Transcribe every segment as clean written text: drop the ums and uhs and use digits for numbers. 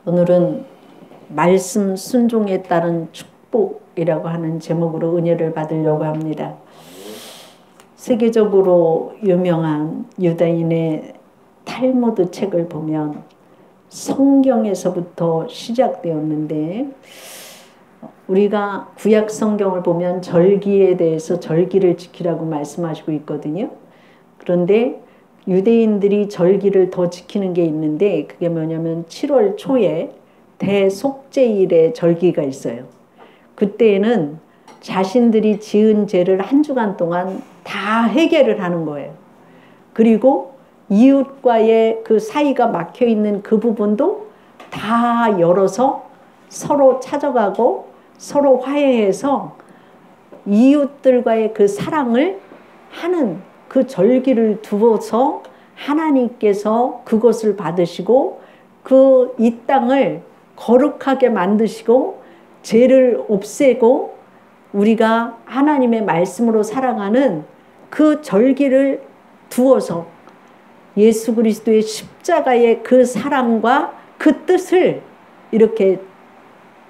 오늘은 말씀 순종에 따른 축복이라고 하는 제목으로 은혜를 받으려고 합니다. 세계적으로 유명한 유다인의 탈무드 책을 보면 성경에서부터 시작되었는데, 우리가 구약 성경을 보면 절기에 대해서 절기를 지키라고 말씀하시고 있거든요. 그런데 유대인들이 절기를 더 지키는 게 있는데, 그게 뭐냐면 7월 초에 대속죄일의 절기가 있어요. 그때에는 자신들이 지은 죄를 한 주간 동안 다 해결을 하는 거예요. 그리고 이웃과의 그 사이가 막혀 있는 그 부분도 다 열어서 서로 찾아가고 서로 화해해서 이웃들과의 그 사랑을 하는 그 절기를 두어서 하나님께서 그것을 받으시고 그 이 땅을 거룩하게 만드시고 죄를 없애고 우리가 하나님의 말씀으로 살아가는 그 절기를 두어서 예수 그리스도의 십자가의 그 사랑과 그 뜻을 이렇게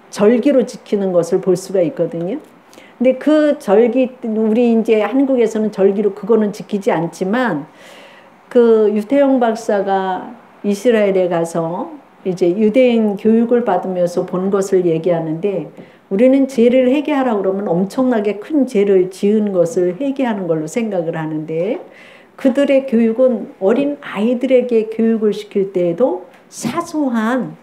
절기로 지키는 것을 볼 수가 있거든요. 근데 그 절기, 우리 이제 한국에서는 절기로 그거는 지키지 않지만, 그 유태영 박사가 이스라엘에 가서 이제 유대인 교육을 받으면서 본 것을 얘기하는데, 우리는 죄를 회개하라고 그러면 엄청나게 큰 죄를 지은 것을 회개하는 걸로 생각을 하는데, 그들의 교육은 어린 아이들에게 교육을 시킬 때에도 사소한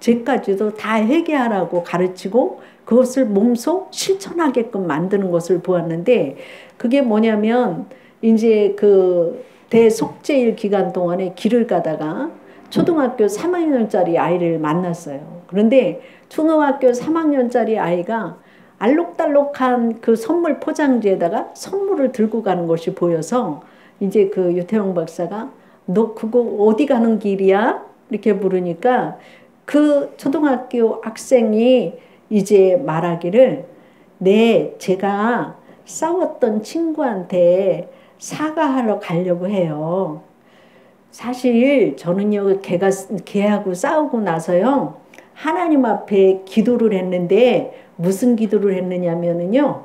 죄까지도 다 회개하라고 가르치고 그것을 몸소 실천하게끔 만드는 것을 보았는데, 그게 뭐냐면 이제 그 대속죄일 기간 동안에 길을 가다가 초등학교 3학년짜리 아이를 만났어요. 그런데 초등학교 3학년짜리 아이가 알록달록한 그 선물 포장지에다가 선물을 들고 가는 것이 보여서 이제 그 유태영 박사가 너 그거 어디 가는 길이야? 이렇게 물으니까 그 초등학교 학생이 이제 말하기를, 네, 제가 싸웠던 친구한테 사과하러 가려고 해요. 사실 저는요, 걔하고 싸우고 나서요, 하나님 앞에 기도를 했는데, 무슨 기도를 했느냐면요,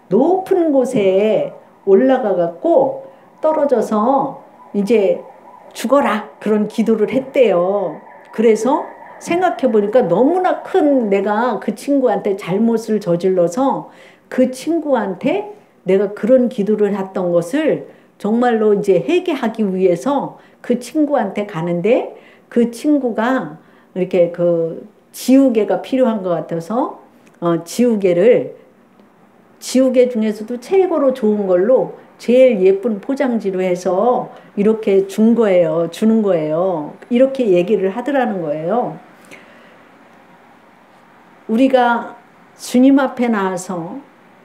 높은 곳에 올라가 갖고 떨어져서 이제 죽어라, 그런 기도를 했대요. 그래서 생각해 보니까 너무나 큰 내가 그 친구한테 잘못을 저질러서 그 친구한테 내가 그런 기도를 했던 것을 정말로 이제 회개하기 위해서 그 친구한테 가는데, 그 친구가 이렇게 그 지우개가 필요한 것 같아서 지우개 중에서도 최고로 좋은 걸로 제일 예쁜 포장지로 해서 이렇게 주는 거예요. 이렇게 얘기를 하더라는 거예요. 우리가 주님 앞에 나와서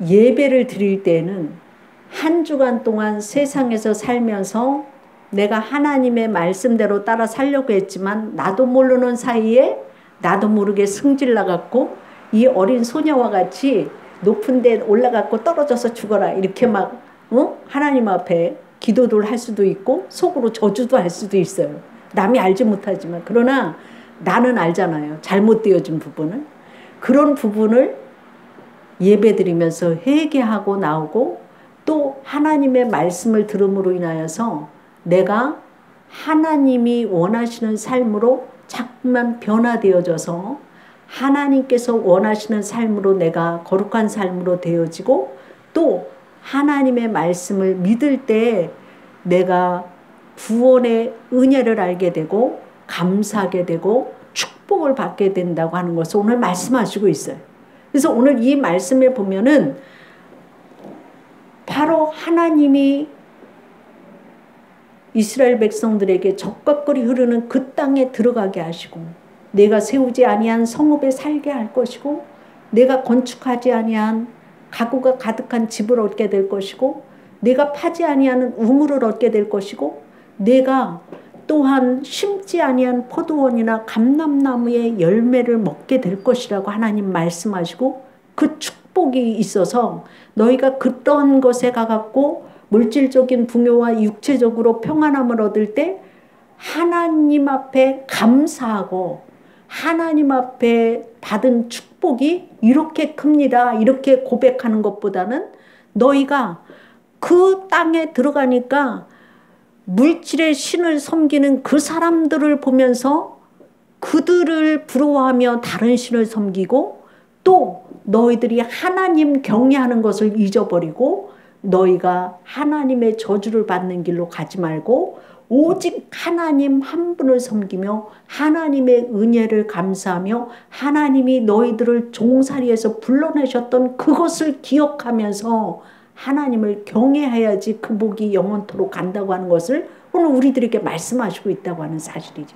예배를 드릴 때는 한 주간 동안 세상에서 살면서 내가 하나님의 말씀대로 따라 살려고 했지만, 나도 모르는 사이에 나도 모르게 승질 나갖고 이 어린 소녀와 같이 높은 데 올라갖고 떨어져서 죽어라, 이렇게 막 하나님 앞에 기도를 할 수도 있고 속으로 저주도 할 수도 있어요. 남이 알지 못하지만. 그러나 나는 알잖아요, 잘못되어진 부분을. 그런 부분을 예배드리면서 회개하고 나오고, 또 하나님의 말씀을 들음으로 인하여서 내가 하나님이 원하시는 삶으로 자꾸만 변화되어져서 하나님께서 원하시는 삶으로 내가 거룩한 삶으로 되어지고, 또 하나님의 말씀을 믿을 때 내가 구원의 은혜를 알게 되고 감사하게 되고 축복을 받게 된다고 하는 것을 오늘 말씀하시고 있어요. 그래서 오늘 이 말씀에 보면은 바로 하나님이 이스라엘 백성들에게 적각거리 흐르는 그 땅에 들어가게 하시고, 내가 세우지 아니한 성읍에 살게 할 것이고, 내가 건축하지 아니한 가구가 가득한 집을 얻게 될 것이고, 내가 파지 아니하는 우물을 얻게 될 것이고, 내가 또한 심지 아니한 포도원이나 감람나무의 열매를 먹게 될 것이라고 하나님 말씀하시고, 그 축복이 있어서 너희가 그런 것에 가갖고 물질적인 풍요와 육체적으로 평안함을 얻을 때 하나님 앞에 감사하고 하나님 앞에 받은 축복이 이렇게 큽니다. 이렇게 고백하는 것보다는 너희가 그 땅에 들어가니까 물질의 신을 섬기는 그 사람들을 보면서 그들을 부러워하며 다른 신을 섬기고 또 너희들이 하나님 경외하는 것을 잊어버리고 너희가 하나님의 저주를 받는 길로 가지 말고 오직 하나님 한 분을 섬기며 하나님의 은혜를 감사하며 하나님이 너희들을 종살이에서 불러내셨던 그것을 기억하면서 하나님을 경외해야지 그 복이 영원토록 간다고 하는 것을 오늘 우리들에게 말씀하시고 있다고 하는 사실이죠.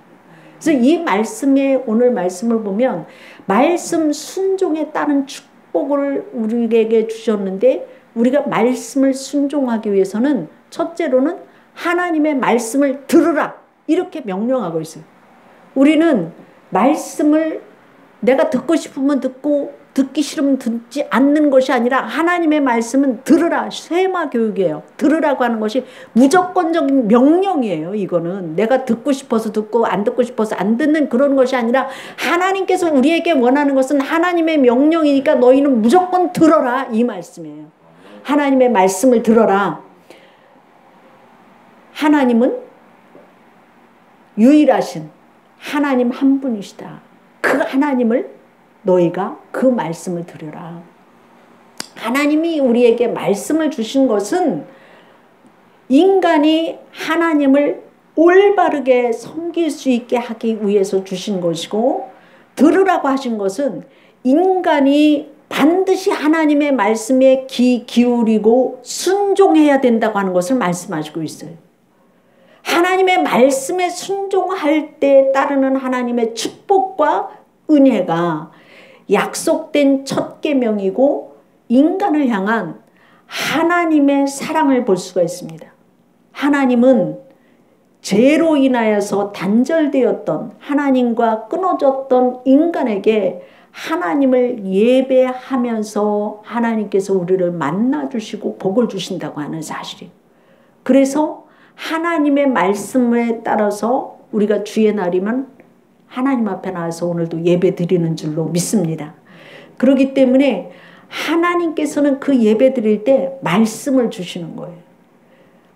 그래서 이 말씀에 오늘 말씀을 보면 말씀 순종에 따른 축복을 우리에게 주셨는데 우리가 말씀을 순종하기 위해서는 첫째로는 하나님의 말씀을 들으라 이렇게 명령하고 있어요. 우리는 말씀을 내가 듣고 싶으면 듣고 듣기 싫으면 듣지 않는 것이 아니라 하나님의 말씀은 들으라. 쇠마 교육이에요. 들으라고 하는 것이 무조건적인 명령이에요. 이거는 내가 듣고 싶어서 듣고 안 듣고 싶어서 안 듣는 그런 것이 아니라 하나님께서 우리에게 원하는 것은 하나님의 명령이니까 너희는 무조건 들어라 이 말씀이에요. 하나님의 말씀을 들어라. 하나님은 유일하신 하나님 한 분이시다. 그 하나님을 너희가 그 말씀을 들으라. 하나님이 우리에게 말씀을 주신 것은 인간이 하나님을 올바르게 섬길 수 있게 하기 위해서 주신 것이고 들으라고 하신 것은 인간이 반드시 하나님의 말씀에 귀 기울이고 순종해야 된다고 하는 것을 말씀하시고 있어요. 하나님의 말씀에 순종할 때 따르는 하나님의 축복과 은혜가 약속된 첫 계명이고 인간을 향한 하나님의 사랑을 볼 수가 있습니다. 하나님은 죄로 인하여서 단절되었던 하나님과 끊어졌던 인간에게 하나님을 예배하면서 하나님께서 우리를 만나주시고 복을 주신다고 하는 사실이에요. 그래서 하나님의 말씀에 따라서 우리가 주의 날이면 하나님 앞에 나와서 오늘도 예배 드리는 줄로 믿습니다. 그렇기 때문에 하나님께서는 그 예배 드릴 때 말씀을 주시는 거예요.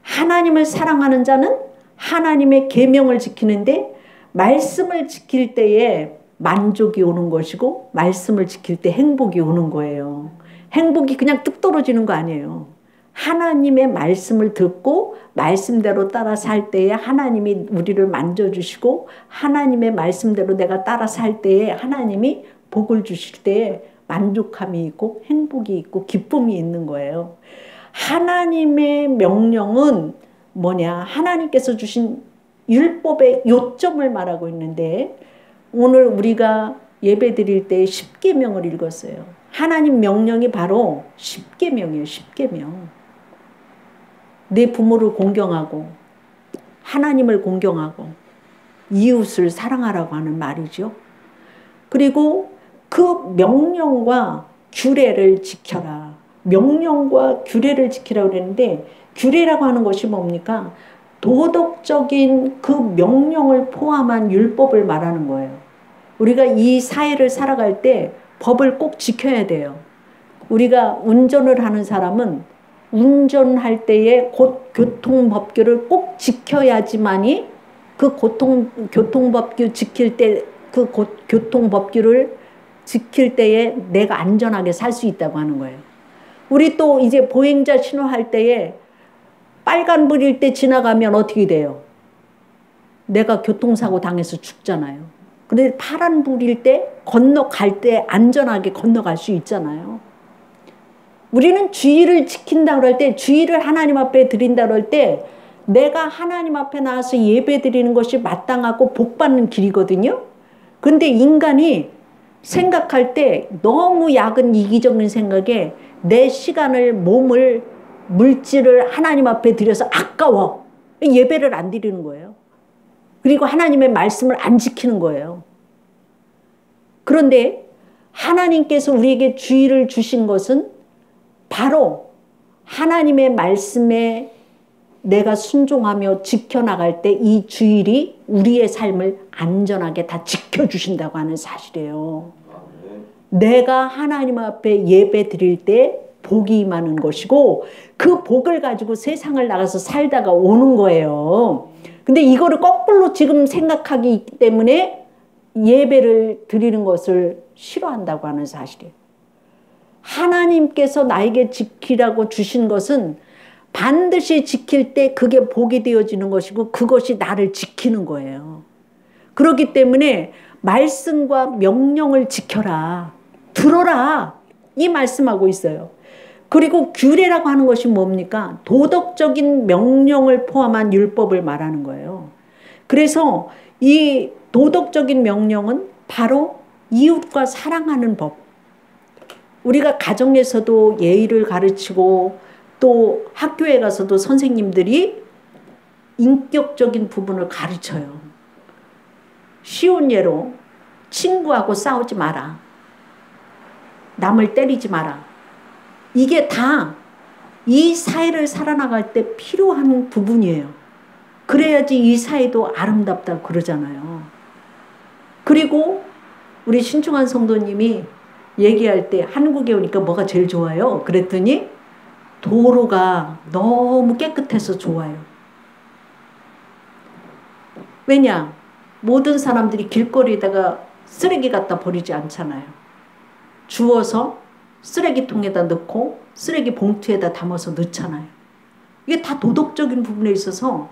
하나님을 사랑하는 자는 하나님의 계명을 지키는데 말씀을 지킬 때에 만족이 오는 것이고 말씀을 지킬 때 행복이 오는 거예요. 행복이 그냥 뚝 떨어지는 거 아니에요. 하나님의 말씀을 듣고 말씀대로 따라 살 때에 하나님이 우리를 만져주시고 하나님의 말씀대로 내가 따라 살 때에 하나님이 복을 주실 때에 만족함이 있고 행복이 있고 기쁨이 있는 거예요. 하나님의 명령은 뭐냐? 하나님께서 주신 율법의 요점을 말하고 있는데 오늘 우리가 예배 드릴 때 10계명을 읽었어요. 하나님 명령이 바로 10계명이에요. 10계명. 내 부모를 공경하고 하나님을 공경하고 이웃을 사랑하라고 하는 말이죠. 그리고 그 명령과 규례를 지켜라. 명령과 규례를 지키라고 그랬는데 규례라고 하는 것이 뭡니까? 도덕적인 그 명령을 포함한 율법을 말하는 거예요. 우리가 이 사회를 살아갈 때 법을 꼭 지켜야 돼요. 우리가 운전을 하는 사람은 운전할 때에 곧 교통법규를 꼭 지켜야지만이 그 교통법규 지킬 때 그 교통법규를 지킬 때에 내가 안전하게 살 수 있다고 하는 거예요. 우리 또 이제 보행자 신호할 때에 빨간불일 때 지나가면 어떻게 돼요? 내가 교통사고 당해서 죽잖아요. 그런데 파란불일 때 건너갈 때 안전하게 건너갈 수 있잖아요. 우리는 주의를 지킨다고 할 때 주의를 하나님 앞에 드린다고 할 때 내가 하나님 앞에 나와서 예배 드리는 것이 마땅하고 복받는 길이거든요. 그런데 인간이 생각할 때 너무 약은 이기적인 생각에 내 시간을 몸을 물질을 하나님 앞에 드려서 아까워. 예배를 안 드리는 거예요. 그리고 하나님의 말씀을 안 지키는 거예요. 그런데 하나님께서 우리에게 주의를 주신 것은 바로 하나님의 말씀에 내가 순종하며 지켜나갈 때 이 주일이 우리의 삶을 안전하게 다 지켜주신다고 하는 사실이에요. 내가 하나님 앞에 예배 드릴 때 복이 임하는 것이고 그 복을 가지고 세상을 나가서 살다가 오는 거예요. 근데 이거를 거꾸로 지금 생각하기 때문에 예배를 드리는 것을 싫어한다고 하는 사실이에요. 하나님께서 나에게 지키라고 주신 것은 반드시 지킬 때 그게 복이 되어지는 것이고 그것이 나를 지키는 거예요. 그렇기 때문에 말씀과 명령을 지켜라. 들어라. 이 말씀하고 있어요. 그리고 규례라고 하는 것이 뭡니까? 도덕적인 명령을 포함한 율법을 말하는 거예요. 그래서 이 도덕적인 명령은 바로 이웃과 사랑하는 법. 우리가 가정에서도 예의를 가르치고 또 학교에 가서도 선생님들이 인격적인 부분을 가르쳐요. 쉬운 예로 친구하고 싸우지 마라. 남을 때리지 마라. 이게 다 이 사회를 살아나갈 때 필요한 부분이에요. 그래야지 이 사회도 아름답다고 그러잖아요. 그리고 우리 신중한 성도님이 얘기할 때 한국에 오니까 뭐가 제일 좋아요? 그랬더니 도로가 너무 깨끗해서 좋아요. 왜냐? 모든 사람들이 길거리에다가 쓰레기 갖다 버리지 않잖아요. 주워서 쓰레기통에다 넣고 쓰레기 봉투에다 담아서 넣잖아요. 이게 다 도덕적인 부분에 있어서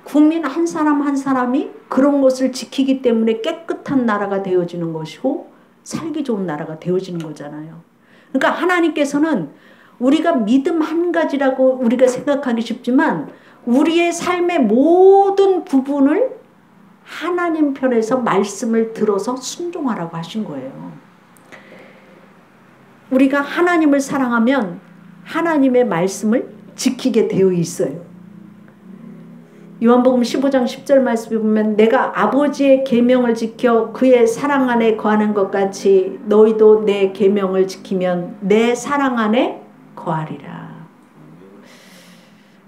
국민 한 사람 한 사람이 그런 것을 지키기 때문에 깨끗한 나라가 되어지는 것이고 살기 좋은 나라가 되어지는 거잖아요. 그러니까 하나님께서는 우리가 믿음 한 가지라고 우리가 생각하기 쉽지만 우리의 삶의 모든 부분을 하나님 편에서 말씀을 들어서 순종하라고 하신 거예요. 우리가 하나님을 사랑하면 하나님의 말씀을 지키게 되어 있어요. 요한복음 15장 10절 말씀에 보면 내가 아버지의 계명을 지켜 그의 사랑 안에 거하는 것 같이 너희도 내 계명을 지키면 내 사랑 안에 거하리라.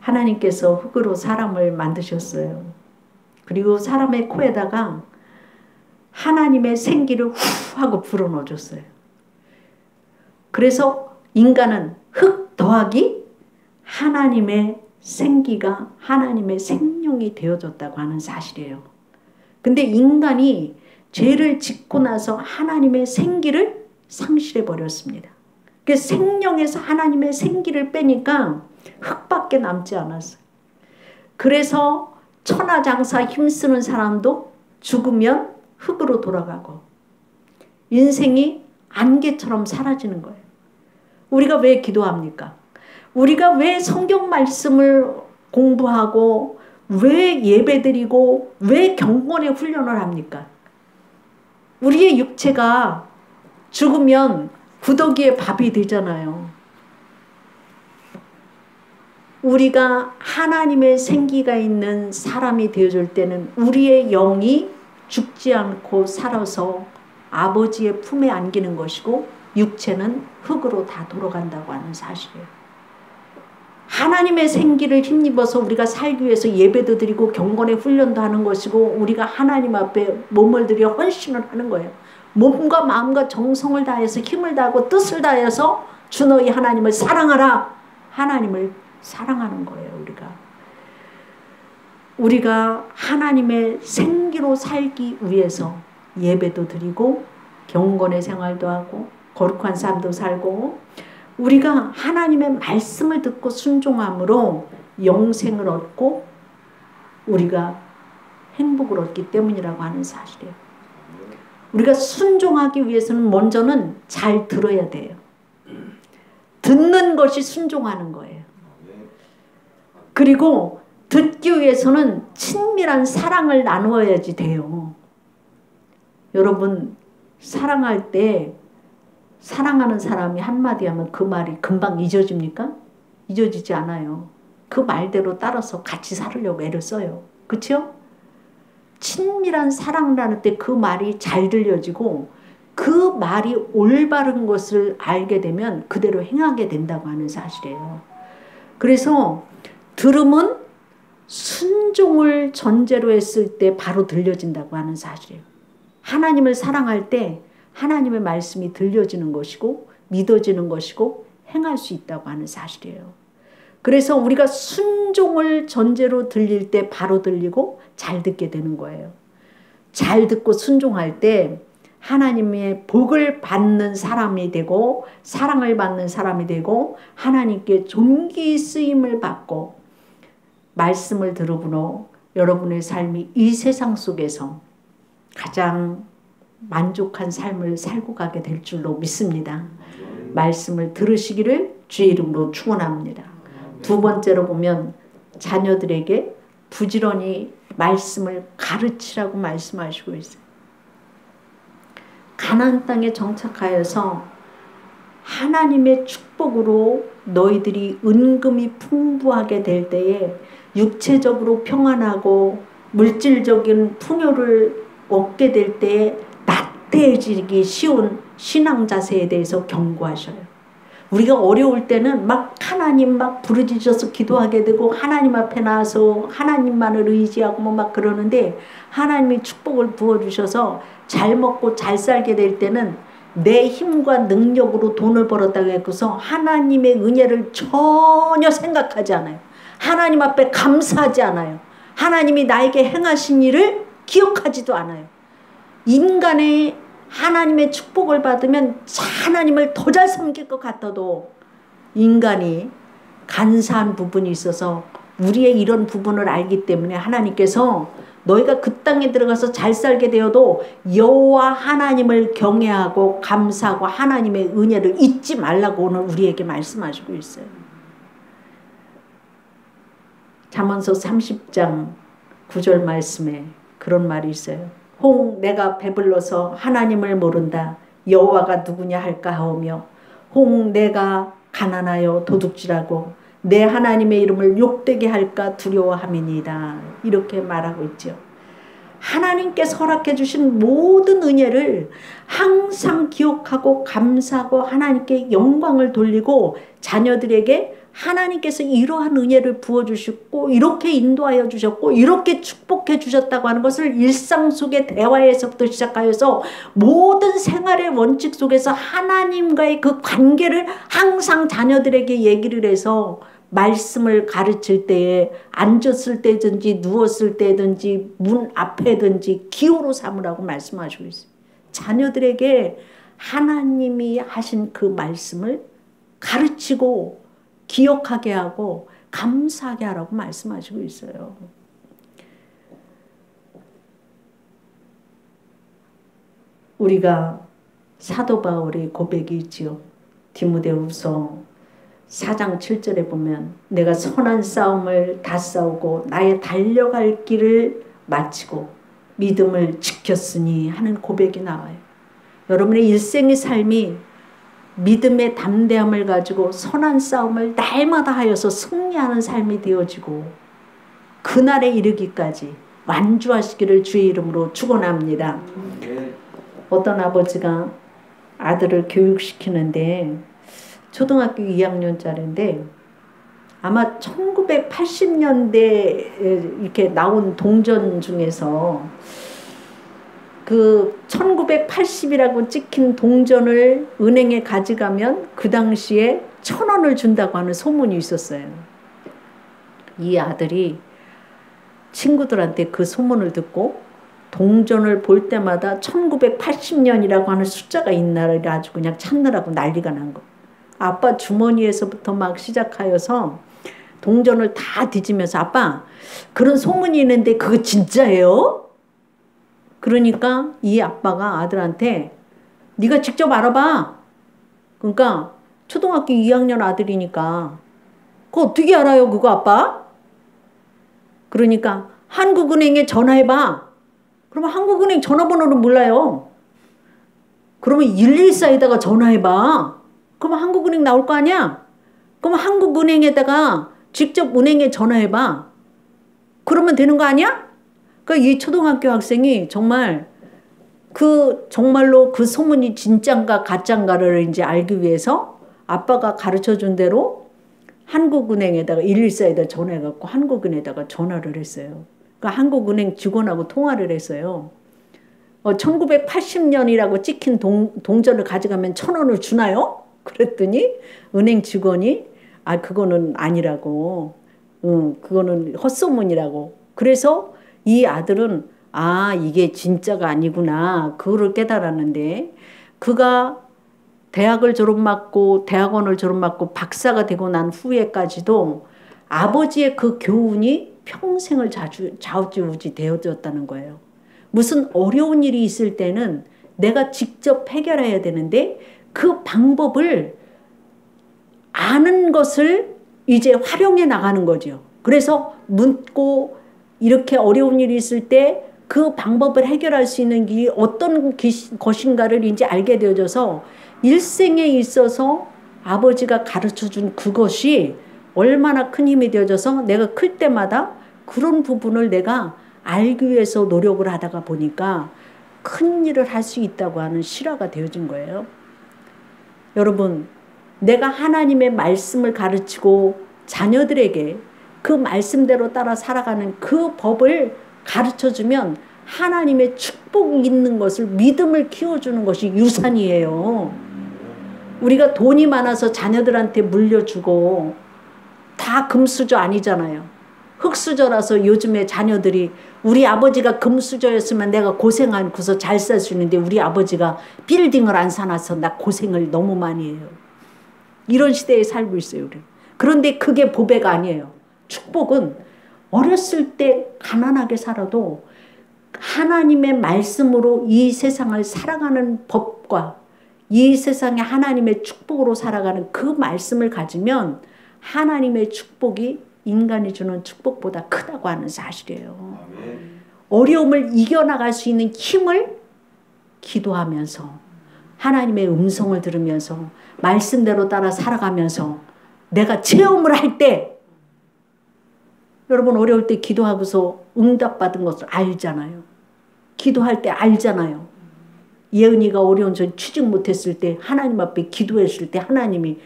하나님께서 흙으로 사람을 만드셨어요. 그리고 사람의 코에다가 하나님의 생기를 후 하고 불어넣어줬어요. 그래서 인간은 흙 더하기 하나님의 생기가 하나님의 생명이 되어졌다고 하는 사실이에요. 근데 인간이 죄를 짓고 나서 하나님의 생기를 상실해 버렸습니다. 그 생명에서 하나님의 생기를 빼니까 흙밖에 남지 않았어요. 그래서 천하장사 힘쓰는 사람도 죽으면 흙으로 돌아가고 인생이 안개처럼 사라지는 거예요. 우리가 왜 기도합니까? 우리가 왜 성경 말씀을 공부하고 왜 예배드리고 왜 경건의 훈련을 합니까? 우리의 육체가 죽으면 구더기에 밥이 되잖아요. 우리가 하나님의 생기가 있는 사람이 되어줄 때는 우리의 영이 죽지 않고 살아서 아버지의 품에 안기는 것이고 육체는 흙으로 다 돌아간다고 하는 사실이에요. 하나님의 생기를 힘입어서 우리가 살기 위해서 예배도 드리고 경건의 훈련도 하는 것이고 우리가 하나님 앞에 몸을 들여 헌신을 하는 거예요. 몸과 마음과 정성을 다해서 힘을 다하고 뜻을 다해서 주 너희 하나님을 사랑하라. 하나님을 사랑하는 거예요. 우리가 하나님의 생기로 살기 위해서 예배도 드리고 경건의 생활도 하고 거룩한 삶도 살고 우리가 하나님의 말씀을 듣고 순종함으로 영생을 얻고 우리가 행복을 얻기 때문이라고 하는 사실이에요. 우리가 순종하기 위해서는 먼저는 잘 들어야 돼요. 듣는 것이 순종하는 거예요. 그리고 듣기 위해서는 친밀한 사랑을 나누어야지 돼요. 여러분 사랑할 때 사랑하는 사람이 한마디 하면 그 말이 금방 잊어집니까? 잊어지지 않아요. 그 말대로 따라서 같이 살으려고 애를 써요. 그렇죠? 친밀한 사랑을 하는 때 그 말이 잘 들려지고 그 말이 올바른 것을 알게 되면 그대로 행하게 된다고 하는 사실이에요. 그래서 들음은 순종을 전제로 했을 때 바로 들려진다고 하는 사실이에요. 하나님을 사랑할 때 하나님의 말씀이 들려지는 것이고 믿어지는 것이고 행할 수 있다고 하는 사실이에요. 그래서 우리가 순종을 전제로 들릴 때 바로 들리고 잘 듣게 되는 거예요. 잘 듣고 순종할 때 하나님의 복을 받는 사람이 되고 사랑을 받는 사람이 되고 하나님께 존귀 쓰임을 받고 말씀을 들으므로 여러분의 삶이 이 세상 속에서 가장 만족한 삶을 살고 가게 될 줄로 믿습니다. 말씀을 들으시기를 주의 이름으로 축원합니다. 두 번째로 보면 자녀들에게 부지런히 말씀을 가르치라고 말씀하시고 있어요. 가나안 땅에 정착하여서 하나님의 축복으로 너희들이 은금이 풍부하게 될 때에 육체적으로 평안하고 물질적인 풍요를 얻게 될 때에 나태해지기 쉬운 신앙 자세에 대해서 경고하셔요. 우리가 어려울 때는 막 하나님 막 부르짖어서 기도하게 되고 하나님 앞에 나와서 하나님만을 의지하고 막 그러는데 하나님이 축복을 부어주셔서 잘 먹고 잘 살게 될 때는 내 힘과 능력으로 돈을 벌었다고 해서 하나님의 은혜를 전혀 생각하지 않아요. 하나님 앞에 감사하지 않아요. 하나님이 나에게 행하신 일을 기억하지도 않아요. 인간의 하나님의 축복을 받으면 하나님을 더 잘 섬길 것 같아도 인간이 간사한 부분이 있어서 우리의 이런 부분을 알기 때문에 하나님께서 너희가 그 땅에 들어가서 잘 살게 되어도 여호와 하나님을 경외하고 감사하고 하나님의 은혜를 잊지 말라고 오늘 우리에게 말씀하시고 있어요. 잠언서 30장 9절 말씀에 그런 말이 있어요. 홍 내가 배불러서 하나님을 모른다. 여호와가 누구냐 할까 하오며 홍 내가 가난하여 도둑질하고 내 하나님의 이름을 욕되게 할까 두려워함이니이다. 이렇게 말하고 있죠. 하나님께서 허락해 주신 모든 은혜를 항상 기억하고 감사하고 하나님께 영광을 돌리고 자녀들에게 하나님께서 이러한 은혜를 부어주셨고 이렇게 인도하여 주셨고 이렇게 축복해 주셨다고 하는 것을 일상 속의 대화에서부터 시작하여서 모든 생활의 원칙 속에서 하나님과의 그 관계를 항상 자녀들에게 얘기를 해서 말씀을 가르칠 때에 앉았을 때든지 누웠을 때든지 문 앞에든지 기호로 삼으라고 말씀하시고 있어요. 자녀들에게 하나님이 하신 그 말씀을 가르치고 기억하게 하고 감사하게 하라고 말씀하시고 있어요. 우리가 사도 바울의 고백이 있지요. 디모데후서 4장 7절에 보면 내가 선한 싸움을 다 싸우고 나의 달려갈 길을 마치고 믿음을 지켰으니 하는 고백이 나와요. 여러분의 일생의 삶이 믿음의 담대함을 가지고 선한 싸움을 날마다 하여서 승리하는 삶이 되어지고 그날에 이르기까지 완주하시기를 주의 이름으로 축원합니다. 어떤 아버지가 아들을 교육시키는데 초등학교 2학년짜리인데 아마 1980년대에 이렇게 나온 동전 중에서 그 1980이라고 찍힌 동전을 은행에 가져가면 그 당시에 1,000원을 준다고 하는 소문이 있었어요. 이 아들이 친구들한테 그 소문을 듣고 동전을 볼 때마다 1980년이라고 하는 숫자가 있나를 아주 그냥 찾느라고 난리가 난 거. 아빠 주머니에서부터 막 시작하여서 동전을 다 뒤지면서 아빠 그런 소문이 있는데 그거 진짜예요? 그러니까 이 아빠가 아들한테 네가 직접 알아봐. 그러니까 초등학교 2학년 아들이니까 그거 어떻게 알아요 그거 아빠? 그러니까 한국은행에 전화해봐. 그러면 한국은행 전화번호를 몰라요. 그러면 114에다가 전화해봐. 그러면 한국은행 나올 거 아니야? 그러면 한국은행에다가 직접 은행에 전화해봐. 그러면 되는 거 아니야? 그러니까 이 초등학교 학생이 정말로 그 소문이 진짠가 가짠가를 이제 알기 위해서 아빠가 가르쳐 준 대로 한국은행에다가 114에다 전화해갖고 한국은행에다가 전화를 했어요. 그러니까 한국은행 직원하고 통화를 했어요. 1980년이라고 찍힌 동전을 가져가면 1,000원을 주나요? 그랬더니 은행 직원이 그거는 아니라고. 그거는 헛소문이라고. 그래서 이 아들은 이게 진짜가 아니구나. 그거를 깨달았는데 그가 대학을 졸업받고 대학원을 졸업받고 박사가 되고 난 후에까지도 아버지의 그 교훈이 평생을 좌우지우지 되어졌다는 거예요. 무슨 어려운 일이 있을 때는 내가 직접 해결해야 되는데 그 방법을 아는 것을 이제 활용해 나가는 거죠. 그래서 묻고 이렇게 어려운 일이 있을 때 그 방법을 해결할 수 있는 길이 어떤 것인가를 이제 알게 되어져서 일생에 있어서 아버지가 가르쳐준 그것이 얼마나 큰 힘이 되어져서 내가 클 때마다 그런 부분을 내가 알기 위해서 노력을 하다가 보니까 큰 일을 할 수 있다고 하는 실화가 되어진 거예요. 여러분, 내가 하나님의 말씀을 가르치고 자녀들에게 그 말씀대로 따라 살아가는 그 법을 가르쳐주면 하나님의 축복이 있는 것을 믿음을 키워주는 것이 유산이에요. 우리가 돈이 많아서 자녀들한테 물려주고 다 금수저 아니잖아요. 흙수저라서 요즘에 자녀들이 우리 아버지가 금수저였으면 내가 고생하고서 잘 살 수 있는데 우리 아버지가 빌딩을 안 사놔서 나 고생을 너무 많이 해요. 이런 시대에 살고 있어요. 우리. 그런데 그게 보배가 아니에요. 축복은 어렸을 때 가난하게 살아도 하나님의 말씀으로 이 세상을 살아가는 법과 이 세상에 하나님의 축복으로 살아가는 그 말씀을 가지면 하나님의 축복이 인간이 주는 축복보다 크다고 하는 사실이에요. 어려움을 이겨나갈 수 있는 힘을 기도하면서 하나님의 음성을 들으면서 말씀대로 따라 살아가면서 내가 체험을 할 때 여러분 어려울 때 기도하고서 응답받은 것을 알잖아요. 기도할 때 알잖아요. 예은이가 어려운 전 취직 못했을 때 하나님 앞에 기도했을 때 하나님이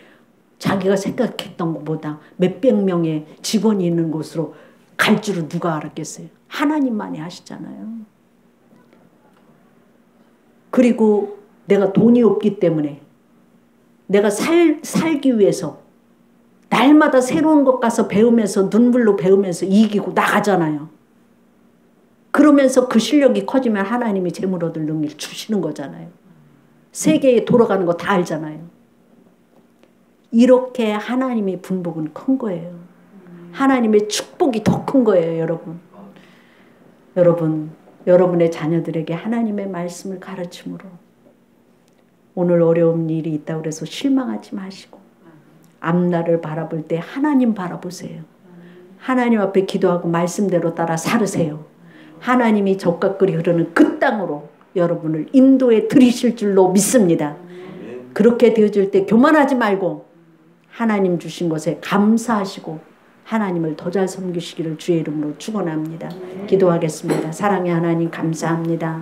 자기가 생각했던 것보다 몇백 명의 직원이 있는 곳으로 갈 줄은 누가 알았겠어요. 하나님만이 하시잖아요. 그리고 내가 돈이 없기 때문에 내가 살기 위해서 날마다 새로운 것 가서 배우면서 눈물로 배우면서 이기고 나가잖아요. 그러면서 그 실력이 커지면 하나님이 재물 얻을 능력을 주시는 거잖아요. 세계에 돌아가는 거 다 알잖아요. 이렇게 하나님의 분복은 큰 거예요. 하나님의 축복이 더 큰 거예요, 여러분. 여러분의 자녀들에게 하나님의 말씀을 가르침으로 오늘 어려운 일이 있다고 해서 실망하지 마시고 앞날을 바라볼 때 하나님 바라보세요. 하나님 앞에 기도하고 말씀대로 따라 살으세요. 하나님이 젖과 꿀이 흐르는 그 땅으로 여러분을 인도해 드리실 줄로 믿습니다. 그렇게 되어질 때 교만하지 말고 하나님 주신 것에 감사하시고 하나님을 더 잘 섬기시기를 주의 이름으로 축원합니다. 기도하겠습니다. 사랑의 하나님 감사합니다.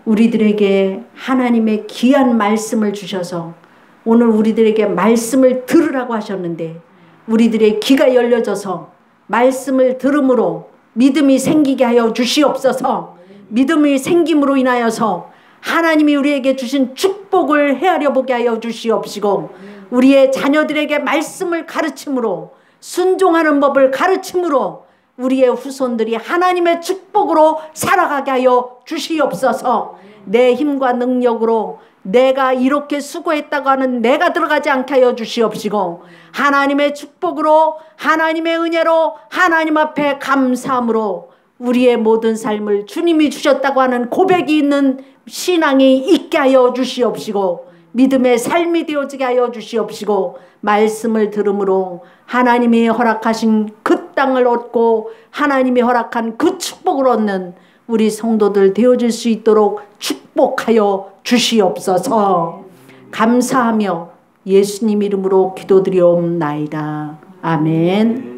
우리들에게 하나님의 귀한 말씀을 주셔서 오늘 우리들에게 말씀을 들으라고 하셨는데 우리들의 귀가 열려져서 말씀을 들음으로 믿음이 생기게 하여 주시옵소서. 믿음이 생김으로 인하여서 하나님이 우리에게 주신 축복을 헤아려 보게 하여 주시옵시고 우리의 자녀들에게 말씀을 가르침으로 순종하는 법을 가르침으로 우리의 후손들이 하나님의 축복으로 살아가게 하여 주시옵소서. 내 힘과 능력으로 내가 이렇게 수고했다고 하는 내가 들어가지 않게 하여 주시옵시고 하나님의 축복으로 하나님의 은혜로 하나님 앞에 감사함으로 우리의 모든 삶을 주님이 주셨다고 하는 고백이 있는 신앙이 있게 하여 주시옵시고 믿음의 삶이 되어지게 하여 주시옵시고 말씀을 들음으로 하나님이 허락하신 그 땅을 얻고 하나님이 허락한 그 축복을 얻는 우리 성도들 되어질 수 있도록 축복하여 주시옵소서. 감사하며 예수님 이름으로 기도드리옵나이다. 아멘.